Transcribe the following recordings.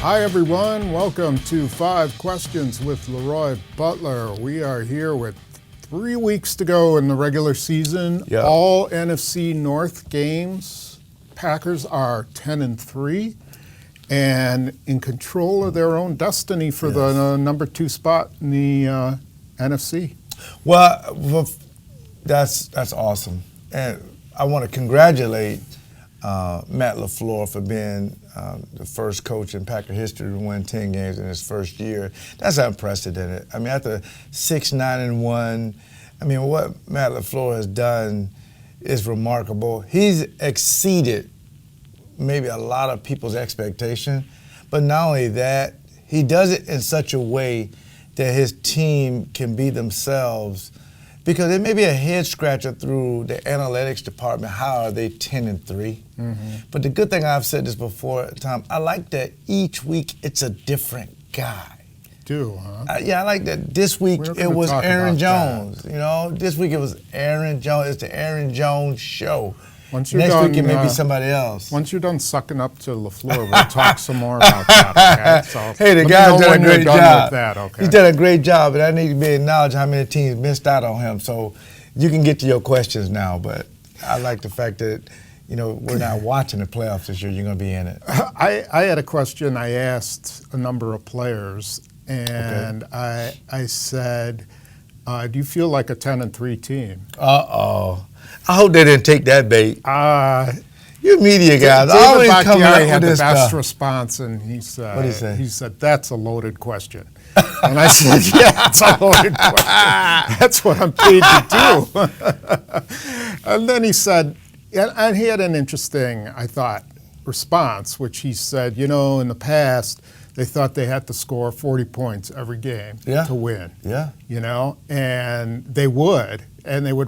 Hi, everyone. Welcome to 5 Questions with LeRoy Butler. We are here with 3 weeks to go in the regular season. Yep. All NFC North games. Packers are 10-3 and in control of their own destiny for the number 2 spot in the NFC. Well, that's awesome. And I want to congratulate Matt LaFleur for being the first coach in Packer history to win 10 games in his first year. That's unprecedented. I mean, after 6-9-1, I mean, what Matt LaFleur has done is remarkable. He's exceeded maybe a lot of people's expectation, but not only that, he does it in such a way that his team can be themselves. Because it may be a head scratcher through the analytics department. How are they 10-3? Mm-hmm. But the good thing, I've said this before, Tom, I like that each week it's a different guy. I like that. This week it was Aaron Jones. You know, this week it was Aaron Jones. It's the Aaron Jones show. Next week it may be somebody else. Once you're done sucking up to LaFleur, we'll talk some more about that. Okay? So hey, the guy's done a great job. Okay? He's done a great job, and I need to be acknowledged how many teams missed out on him. So you can get to your questions now, but I like the fact that, you know, we're not watching the playoffs this year. You're going to be in it. I had a question I asked a number of players, and I said, do you feel like a 10-3 team? Uh-oh. I hope they didn't take that bait. You media guys always come up with had this the best stuff. response, and he said, what did he say? He said, that's a loaded question. And I said, yeah, it's a loaded question. That's what I'm paid to do. And then he said, and he had an interesting, I thought, response, which he said, you know, in the past, they thought they had to score 40 points every game to win. Yeah. You know, and they would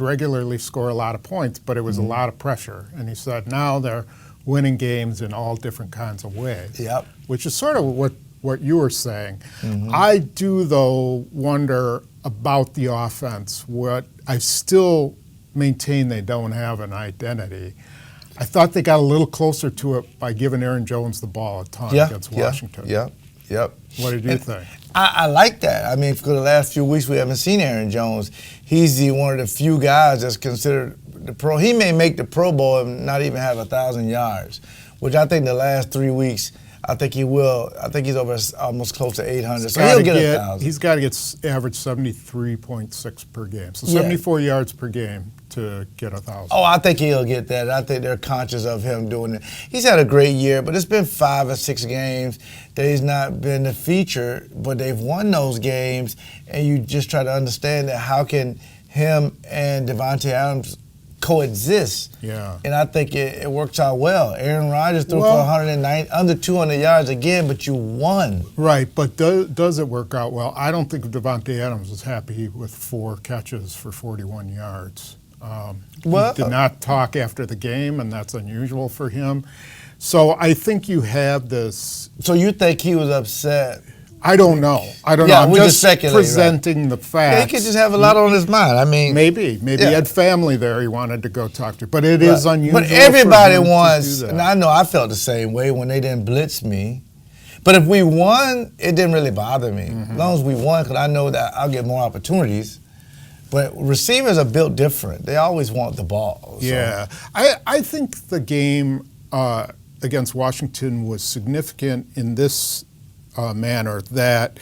regularly score a lot of points, but it was a lot of pressure. And he said now they're winning games in all different kinds of ways. Yep. Which is sort of what you were saying. Mm-hmm. I do, though, wonder about the offense. What I still maintain they don't have an identity. I thought they got a little closer to it by giving Aaron Jones the ball a ton against Washington. Yep. What did you think? I like that. I mean, for the last few weeks, we haven't seen Aaron Jones. He's one of the few guys that's considered the pro. He may make the Pro Bowl and not even have 1,000 yards, which I think the last 3 weeks, I think he will. I think he's over almost close to 800, so he'll get 1,000. He's got to get average 73.6 per game, so 74 yards per game to get 1,000. Oh, I think he'll get that. I think they're conscious of him doing it. He's had a great year, but it's been 5 or 6 games that he's not been the feature, but they've won those games, and you just try to understand that how can him and Davante Adams coexist. Yeah. And I think it works out well. Aaron Rodgers threw for 109, under 200 yards again, but you won. Right, but does it work out well? I don't think Davante Adams was happy with 4 catches for 41 yards. He did not talk after the game, and that's unusual for him. So I think you have this. So you think he was upset? I don't know. I'm just presenting the facts. Yeah, he could just have a lot on his mind. I mean, maybe he had family there he wanted to go talk to. But it is unusual. But everybody wants, and I know I felt the same way when they didn't blitz me. But if we won, it didn't really bother me. As long as we won, because I know that I'll get more opportunities. But receivers are built different. They always want the ball. So. Yeah. I think the game against Washington was significant in this manner that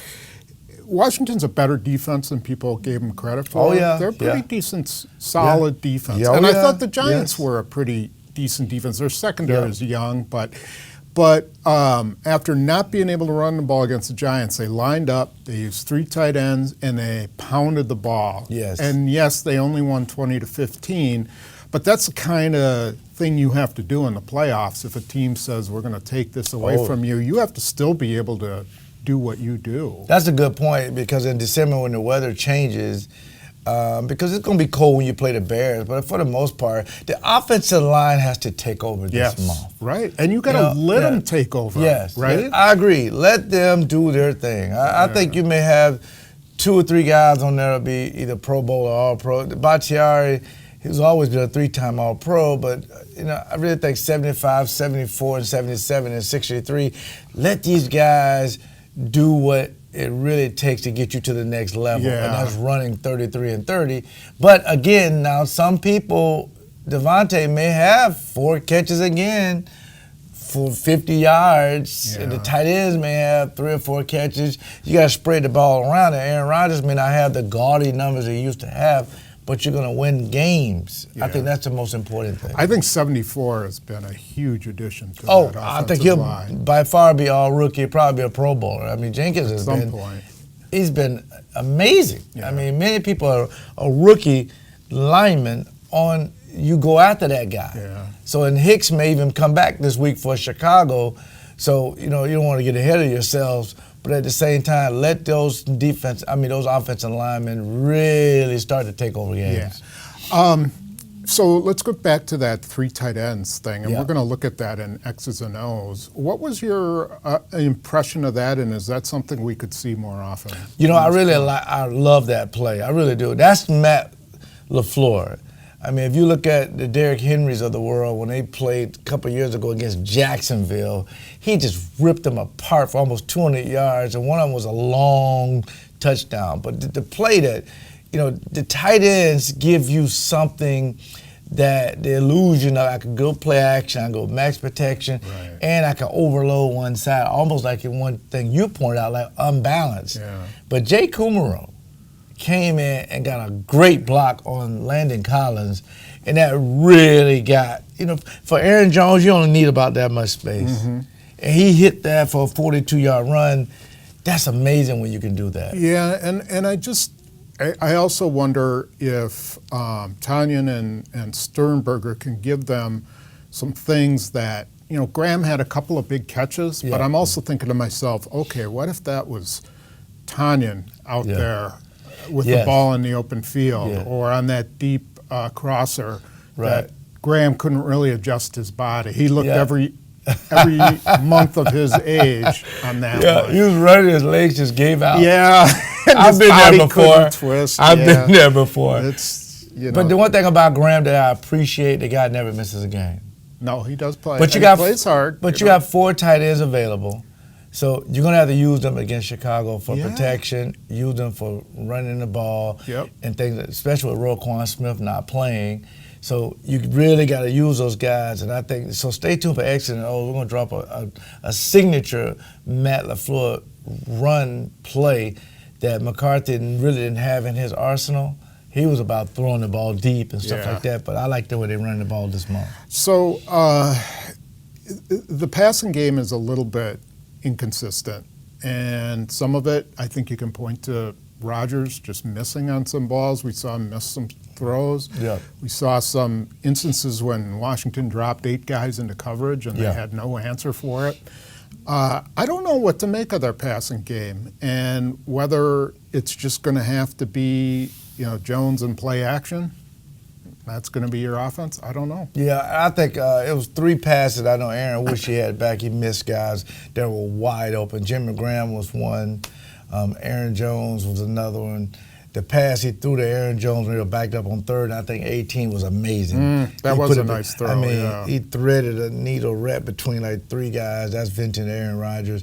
Washington's a better defense than people gave them credit for. Oh, yeah. They're a pretty decent, solid defense. And I thought the Giants were a pretty decent defense. Their secondary is young, but after not being able to run the ball against the Giants, they lined up, they used 3 tight ends, and they pounded the ball. Yes. And yes, they only won 20-15, but that's the kind of thing you have to do in the playoffs. If a team says we're going to take this away from you, you have to still be able to do what you do. That's a good point, because in December when the weather changes, because it's going to be cold when you play the Bears, but for the most part, the offensive line has to take over this month. Right, and you got to let them take over. Yes, right. Yes, I agree. Let them do their thing. I think you may have 2 or 3 guys on there that'll be either Pro Bowl or All Pro. Bakhtiari, He's always been a 3-time All-Pro, but I really think 75, 74, and 77 and 63. Let these guys do what it really takes to get you to the next level, and that's running 33 and 30. But again, now some people, Davante may have 4 catches again for 50 yards, and the tight ends may have 3 or 4 catches. You got to spread the ball around, and Aaron Rodgers may not have the gaudy numbers he used to have, but you're going to win games. I think that's the most important thing. I think 74 has been a huge addition to that offensive line. I think he'll by far be all rookie, probably be a Pro Bowler. I mean, Jenkins has been, he's been amazing. I mean, many people are rookie linemen on, you go after that guy. So, and Hicks may even come back this week for Chicago. So, you don't want to get ahead of yourselves, but at the same time, let those offensive linemen really start to take over games. So let's go back to that 3 tight ends thing, and we're going to look at that in X's and O's. What was your impression of that, and is that something we could see more often? I love that play. I really do. That's Matt LaFleur. I mean, if you look at the Derrick Henrys of the world, when they played a couple of years ago against Jacksonville, he just ripped them apart for almost 200 yards, and one of them was a long touchdown. But the play that, the tight ends give you something that the illusion of I could go play action, I go max protection, and I can overload one side, almost like in one thing you pointed out, like unbalanced. But Jay Kumaro came in and got a great block on Landon Collins, and that really got, for Aaron Jones, you only need about that much space. And he hit that for a 42-yard run. That's amazing when you can do that. Yeah, and I also wonder if Tanyan and Sternberger can give them some things that, Graham had a couple of big catches, but I'm also thinking to myself, okay, what if that was Tanyan out there with the ball in the open field or on that deep crosser that Graham couldn't really adjust his body. He looked every month of his age on that one. He was running, his legs just gave out. I've been there before. I've been there before. But the one thing about Graham that I appreciate, the guy never misses a game. No, he does play. But he plays hard. But you got 4 tight ends available. So you're going to have to use them against Chicago for protection, use them for running the ball, and things, especially with Roquan Smith not playing. So you really got to use those guys, and I think, so stay tuned for X and O. We're going to drop a signature Matt LaFleur run play that McCarthy really didn't have in his arsenal. He was about throwing the ball deep and stuff like that, but I like the way they run the ball this month. So the passing game is a little bit inconsistent, and some of it I think you can point to Rodgers just missing on some balls. We saw him miss some throws. We saw some instances when Washington dropped 8 guys into coverage and they had no answer for it. I don't know what to make of their passing game and whether it's just going to have to be, Jones and play action. That's going to be your offense? I don't know. I think it was 3 passes I know Aaron wished he had back. He missed guys that were wide open. Jimmy Graham was one. Aaron Jones was another one. The pass he threw to Aaron Jones when he was backed up on 3rd, I think 18 was amazing. That was a nice throw. I mean, he threaded a needle right between like 3 guys. That's vintage Aaron Rodgers.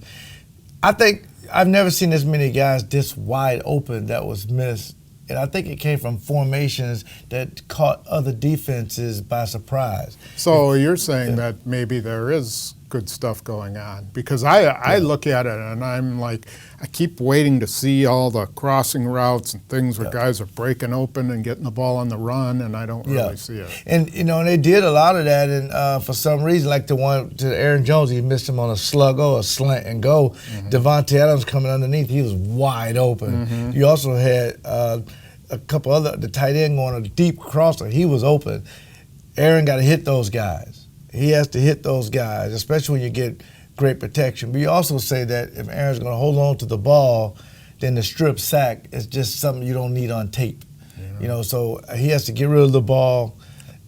I think I've never seen this many guys this wide open that was missed. And I think it came from formations that caught other defenses by surprise. So you're saying that maybe there is good stuff going on? Because I look at it and I'm like, I keep waiting to see all the crossing routes and things where guys are breaking open and getting the ball on the run, and I don't really see it. And, and they did a lot of that, and for some reason, like the one to Aaron Jones, he missed him on a sluggo, a slant and go. Davante Adams coming underneath, he was wide open. You also had a couple other, the tight end going a deep crosser, he was open. Aaron got to hit those guys. He has to hit those guys, especially when you get great protection. But you also say that if Aaron's going to hold on to the ball, then the strip sack is just something you don't need on tape. So he has to get rid of the ball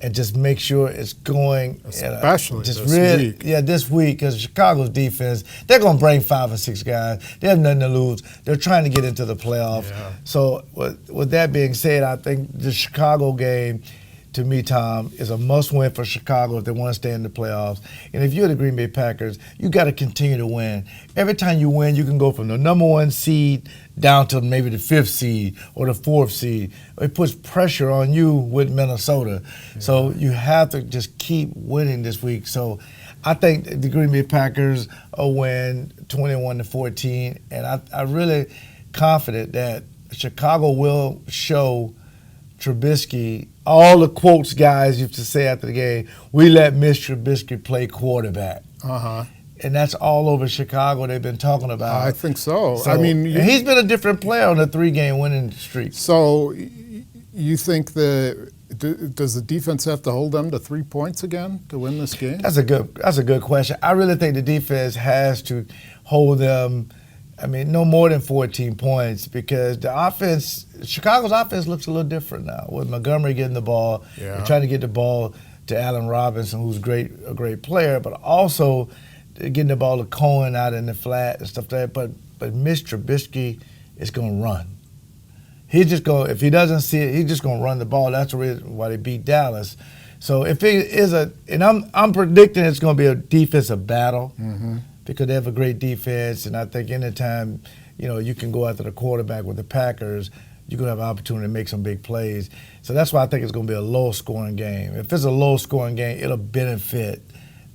and just make sure it's going. Especially just this week. Yeah, this week, because Chicago's defense, they're going to bring 5 or 6 guys. They have nothing to lose. They're trying to get into the playoffs. So with that being said, I think the Chicago game, to me, Tom, is a must-win for Chicago if they want to stay in the playoffs. And if you're the Green Bay Packers, you got to continue to win. Every time you win, you can go from the number 1 seed down to maybe the 5th seed or the 4th seed. It puts pressure on you with Minnesota. Yeah. So you have to just keep winning this week. So I think the Green Bay Packers will win 21-14, and I'm really confident that Chicago will show Trubisky all the quotes guys used to say after the game. We let Mr. Trubisky play quarterback. And that's all over Chicago. They've been talking about. I think so. I mean, he's been a different player on a 3-game winning streak. So you think does the defense have to hold them to 3 points again to win this game? That's a good question. I really think the defense has to hold them. I mean, no more than 14 points because the offense, Chicago's offense looks a little different now with Montgomery getting the ball. Yeah. They're trying to get the ball to Allen Robinson, who's a great player, but also getting the ball to Cohen out in the flat and stuff like that. But Mitch Trubisky is going to run. He's just going. If he doesn't see it, he's just going to run the ball. That's the reason why they beat Dallas. So if it is and I'm predicting it's going to be a defensive battle. Because they have a great defense, and I think anytime, you can go after the quarterback with the Packers, you're going to have an opportunity to make some big plays. So that's why I think it's going to be a low-scoring game. If it's a low-scoring game, it'll benefit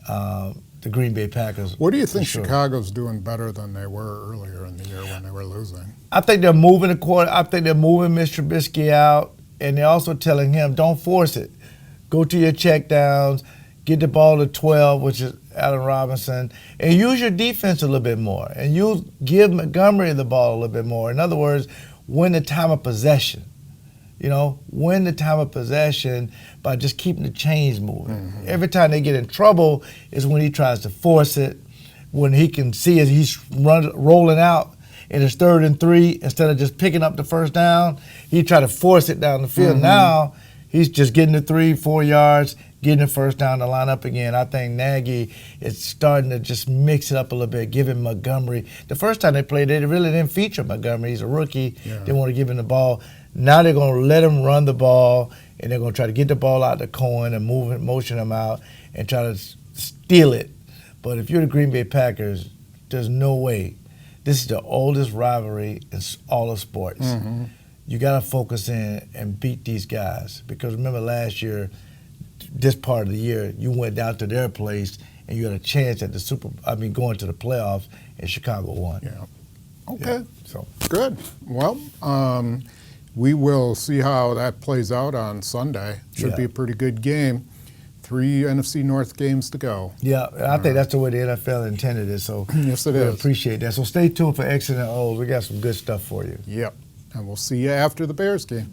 the Green Bay Packers. What do you think Chicago's doing better than they were earlier in the year when they were losing? I think they're moving the quarter. I think they're moving Mr. Trubisky out, and they're also telling him, don't force it. Go to your checkdowns. Get the ball to 12, which is Allen Robinson, and use your defense a little bit more. And you give Montgomery the ball a little bit more. In other words, win the time of possession. Win the time of possession by just keeping the chains moving. Every time they get in trouble is when he tries to force it, when he can see as he's rolling out and it's 3rd and 3, instead of just picking up the first down, he try to force it down the field. Now he's just getting the 3-4 yards, getting the first down to line up again. I think Nagy is starting to just mix it up a little bit, giving Montgomery. The first time they played, they really didn't feature Montgomery. He's a rookie. Yeah. They want to give him the ball. Now they're going to let him run the ball, and they're going to try to get the ball out to Cohen and motion him out and try to steal it. But if you're the Green Bay Packers, there's no way. This is the oldest rivalry in all of sports. You got to focus in and beat these guys. Because remember last year, this part of the year, you went down to their place and you had a chance at going to the playoffs, and Chicago won. Yeah. Okay. Yeah, so good. Well, we will see how that plays out on Sunday. Should be a pretty good game. 3 NFC North games to go. Yeah, I think that's the way the NFL intended it. So yes, it is. Appreciate that. So stay tuned for X's and O's. We got some good stuff for you. Yep. And we'll see you after the Bears game.